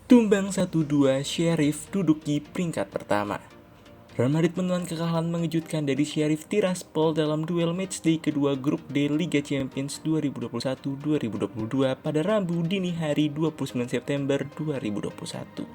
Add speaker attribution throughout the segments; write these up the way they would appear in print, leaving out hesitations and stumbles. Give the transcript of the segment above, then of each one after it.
Speaker 1: Tumbang 1-2, Sheriff duduki peringkat pertama. Real Madrid menelan kekalahan mengejutkan dari Sheriff Tiraspol dalam duel matchday kedua grup D Liga Champions 2021-2022 pada Rabu dini hari 29 September 2021.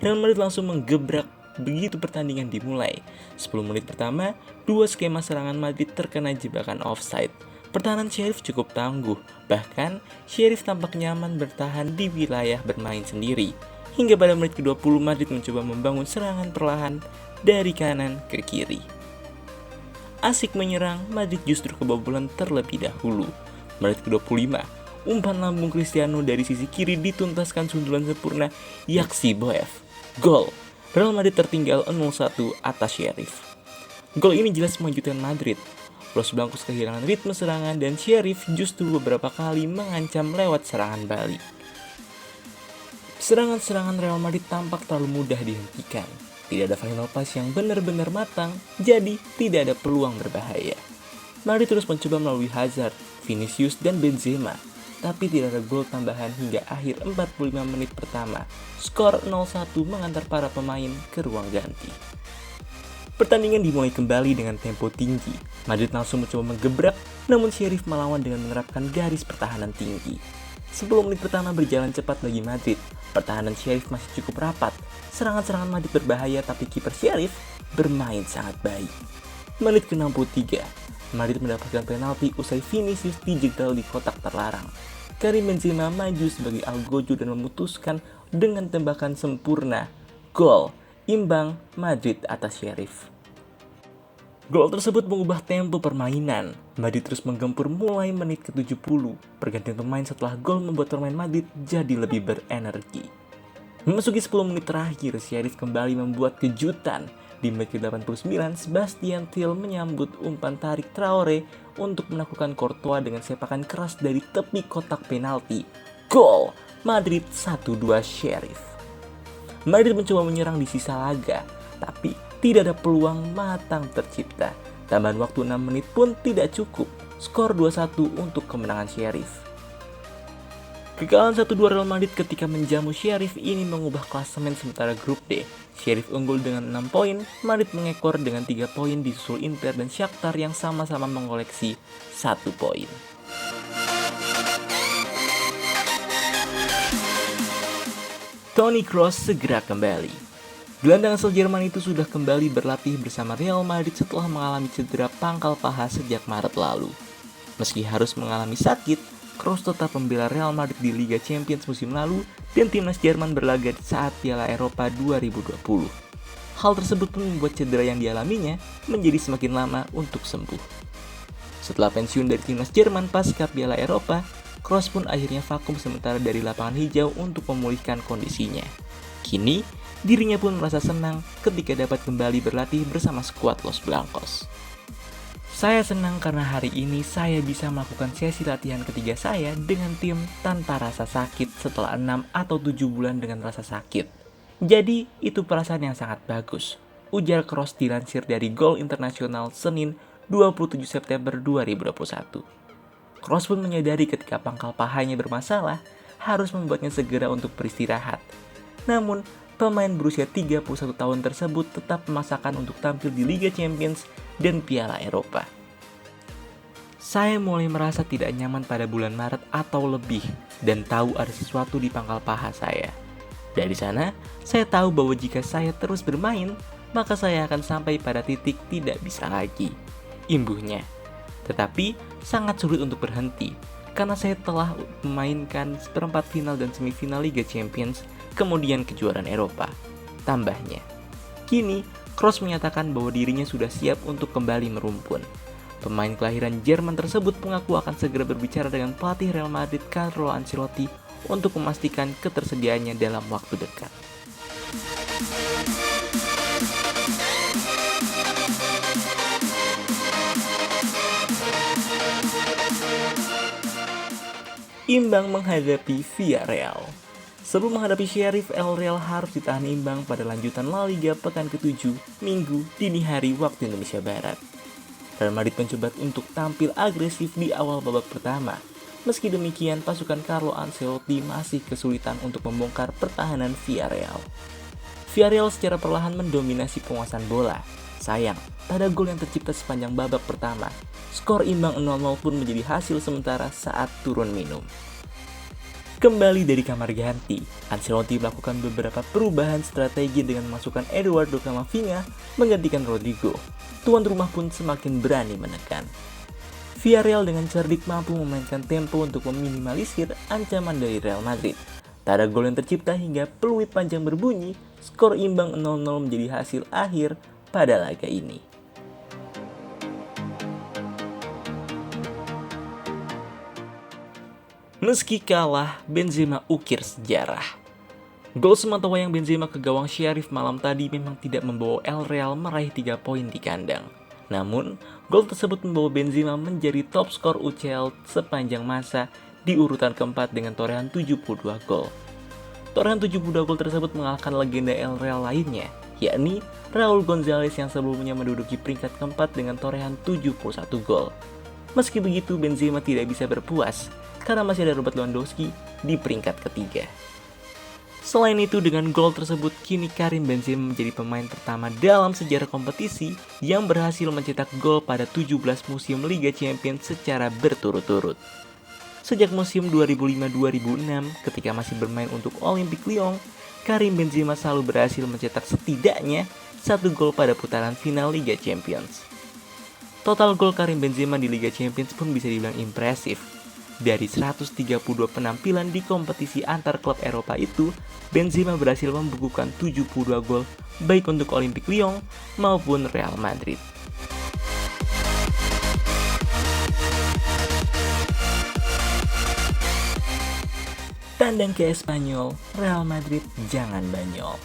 Speaker 1: Real Madrid langsung menggebrak begitu pertandingan dimulai. 10 menit pertama, dua skema serangan Madrid terkena jebakan offside. Pertahanan Sheriff cukup tangguh, bahkan Sheriff tampak nyaman bertahan di wilayah bermain sendiri. Hingga pada menit ke-20 Madrid mencoba membangun serangan perlahan dari kanan ke kiri. Asik menyerang, Madrid justru kebobolan terlebih dahulu. Menit ke-25, umpan lambung Cristiano dari sisi kiri dituntaskan sundulan sempurna Yaxi Boev. Gol! Real Madrid tertinggal 0-1 atas Sheriff. Gol ini jelas mengejutkan Madrid. Los Blancos kehilangan ritme serangan dan Sheriff justru beberapa kali mengancam lewat serangan balik. Serangan-serangan Real Madrid tampak terlalu mudah dihentikan. Tidak ada final pass yang benar-benar matang, jadi tidak ada peluang berbahaya. Madrid terus mencoba melalui Hazard, Vinicius, dan Benzema, tapi tidak ada gol tambahan hingga akhir 45 menit pertama. Skor 0-1 mengantar para pemain ke ruang ganti. Pertandingan dimulai kembali dengan tempo tinggi. Madrid langsung mencoba menggebrak, namun Sheriff melawan dengan menerapkan garis pertahanan tinggi. 10 menit pertama berjalan cepat bagi Madrid. Pertahanan Sheriff masih cukup rapat. Serangan-serangan Madrid berbahaya, tapi kiper Sheriff bermain sangat baik. Menit ke-63, Madrid mendapatkan penalti usai Vinicius dijegal di kotak terlarang. Karim Benzema maju sebagai algojo dan memutuskan dengan tembakan sempurna. Gol! Imbang Madrid atas Sheriff. Gol tersebut mengubah tempo permainan. Madrid terus menggempur mulai menit ke-70. Pergantian pemain setelah gol membuat pemain Madrid jadi lebih berenergi. Memasuki 10 menit terakhir, Sheriff kembali membuat kejutan. Di menit ke-89, Sebastian Thiel menyambut umpan tarik Traore untuk menaklukkan Courtois dengan sepakan keras dari tepi kotak penalti. Gol! Madrid 1-2 Sheriff. Madrid mencoba menyerang di sisa laga, tapi tidak ada peluang matang tercipta. Tambahan waktu 6 menit pun tidak cukup. Skor 2-1 untuk kemenangan Sheriff. Kekalahan 1-2 Real Madrid ketika menjamu Sheriff ini mengubah klasemen sementara grup D. Sheriff unggul dengan 6 poin, Madrid mengekor dengan 3 poin disusul Inter dan Shakhtar yang sama-sama mengoleksi 1 poin. Toni Kroos segera kembali. Gelandang asal Jerman itu sudah kembali berlatih bersama Real Madrid setelah mengalami cedera pangkal paha sejak Maret lalu. Meski harus mengalami sakit, Kroos tetap membela Real Madrid di Liga Champions musim lalu dan timnas Jerman berlaga saat Piala Eropa 2020. Hal tersebut pun membuat cedera yang dialaminya menjadi semakin lama untuk sembuh. Setelah pensiun dari timnas Jerman pasca Piala Eropa, Kroos pun akhirnya vakum sementara dari lapangan hijau untuk memulihkan kondisinya. Kini, dirinya pun merasa senang ketika dapat kembali berlatih bersama skuad Los Blancos. Saya senang karena hari ini saya bisa melakukan sesi latihan ketiga saya dengan tim tanpa rasa sakit setelah 6 atau 7 bulan dengan rasa sakit. Jadi, itu perasaan yang sangat bagus, ujar Kroos dilansir dari Gol Internasional Senin 27 September 2021. Kroos pun menyadari ketika pangkal pahanya bermasalah, harus membuatnya segera untuk beristirahat. Namun, pemain berusia 31 tahun tersebut tetap memaksakan untuk tampil di Liga Champions dan Piala Eropa. Saya mulai merasa tidak nyaman pada bulan Maret atau lebih dan tahu ada sesuatu di pangkal paha saya. Dari sana, saya tahu bahwa jika saya terus bermain, maka saya akan sampai pada titik tidak bisa lagi. Imbuhnya. Tetapi, sangat sulit untuk berhenti, karena saya telah memainkan seperempat final dan semifinal Liga Champions, kemudian kejuaraan Eropa. Tambahnya, kini Kroos menyatakan bahwa dirinya sudah siap untuk kembali merumpun. Pemain kelahiran Jerman tersebut mengaku akan segera berbicara dengan pelatih Real Madrid Carlo Ancelotti untuk memastikan ketersediaannya dalam waktu dekat. Imbang menghadapi Villarreal. Sebelum menghadapi Sheriff, El Real harus ditahan imbang pada lanjutan La Liga pekan ke-7, Minggu dini hari waktu Indonesia Barat. Real Madrid mencoba untuk tampil agresif di awal babak pertama. Meski demikian, pasukan Carlo Ancelotti masih kesulitan untuk membongkar pertahanan Villarreal. Villarreal secara perlahan mendominasi penguasaan bola. Sayang, tak ada gol yang tercipta sepanjang babak pertama. Skor imbang 0-0 pun menjadi hasil sementara saat turun minum. Kembali dari kamar ganti, Ancelotti melakukan beberapa perubahan strategi dengan memasukkan Eduardo Camavinga menggantikan Rodrigo. Tuan rumah pun semakin berani menekan. Villarreal dengan cerdik mampu memainkan tempo untuk meminimalisir ancaman dari Real Madrid. Tak ada gol yang tercipta hingga peluit panjang berbunyi, skor imbang 0-0 menjadi hasil akhir pada laga ini. Meski kalah, Benzema ukir sejarah. Gol sematawayang Benzema ke gawang Sheriff malam tadi memang tidak membawa El Real meraih 3 poin di kandang. Namun, gol tersebut membawa Benzema menjadi top skor UCL sepanjang masa di urutan keempat dengan torehan 72 gol. Torehan 72 gol tersebut mengalahkan legenda El Real lainnya, yakni Raul Gonzalez yang sebelumnya menduduki peringkat keempat dengan torehan 71 gol. Meski begitu, Benzema tidak bisa berpuas karena masih ada Robert Lewandowski di peringkat ketiga. Selain itu, dengan gol tersebut, kini Karim Benzema menjadi pemain pertama dalam sejarah kompetisi yang berhasil mencetak gol pada 17 musim Liga Champions secara berturut-turut. Sejak musim 2005-2006, ketika masih bermain untuk Olympique Lyon, Karim Benzema selalu berhasil mencetak setidaknya 1 gol pada putaran final Liga Champions. Total gol Karim Benzema di Liga Champions pun bisa dibilang impresif. Dari 132 penampilan di kompetisi antar klub Eropa itu, Benzema berhasil membukukan 72 gol baik untuk Olympique Lyon maupun Real Madrid. Tandang ke Espanyol, Real Madrid jangan banyol.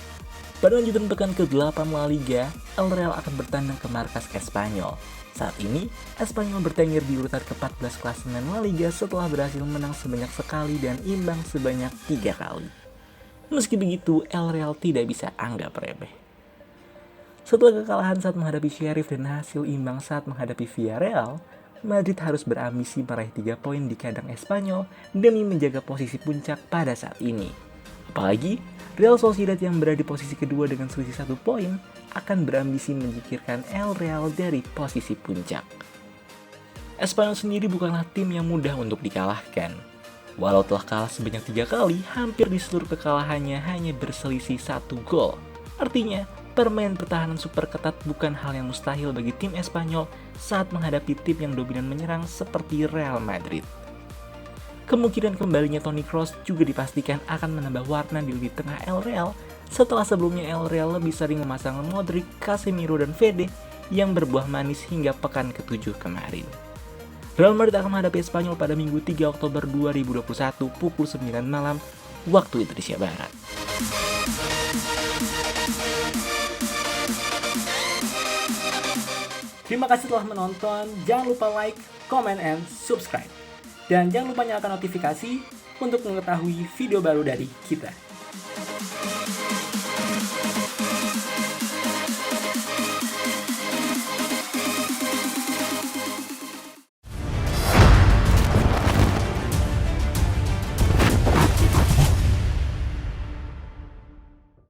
Speaker 1: Pada lanjutan pekan ke-8 La Liga, El Real akan bertandang ke markas Espanyol. Saat ini, Espanyol bertengger di urutan ke-14 klasemen La Liga setelah berhasil menang sebanyak sekali dan imbang sebanyak 3 kali. Meski begitu, El Real tidak bisa anggap remeh. Setelah kekalahan saat menghadapi Sheriff dan hasil imbang saat menghadapi Villarreal, Madrid harus berambisi meraih 3 poin di kandang Espanyol demi menjaga posisi puncak pada saat ini. Apalagi, Real Sociedad yang berada di posisi kedua dengan selisih 1 poin akan berambisi menyingkirkan El Real dari posisi puncak. Espanyol sendiri bukanlah tim yang mudah untuk dikalahkan. Walau telah kalah sebanyak 3 kali, hampir di seluruh kekalahannya hanya berselisih 1 gol. Artinya, permainan pertahanan super ketat bukan hal yang mustahil bagi tim Espanyol saat menghadapi tim yang dominan menyerang seperti Real Madrid. Kemungkinan kembalinya Toni Kroos juga dipastikan akan menambah warna di lini tengah El Real setelah sebelumnya El Real lebih sering memasang Modric, Casemiro, dan Fede yang berbuah manis hingga pekan ke-7 kemarin. Real Madrid akan menghadapi Espanyol pada Minggu 3 Oktober 2021 pukul 9 malam waktu Indonesia Barat. Terima kasih telah menonton, jangan lupa like, comment, and subscribe. Dan jangan lupa nyalakan notifikasi untuk mengetahui video baru dari kita.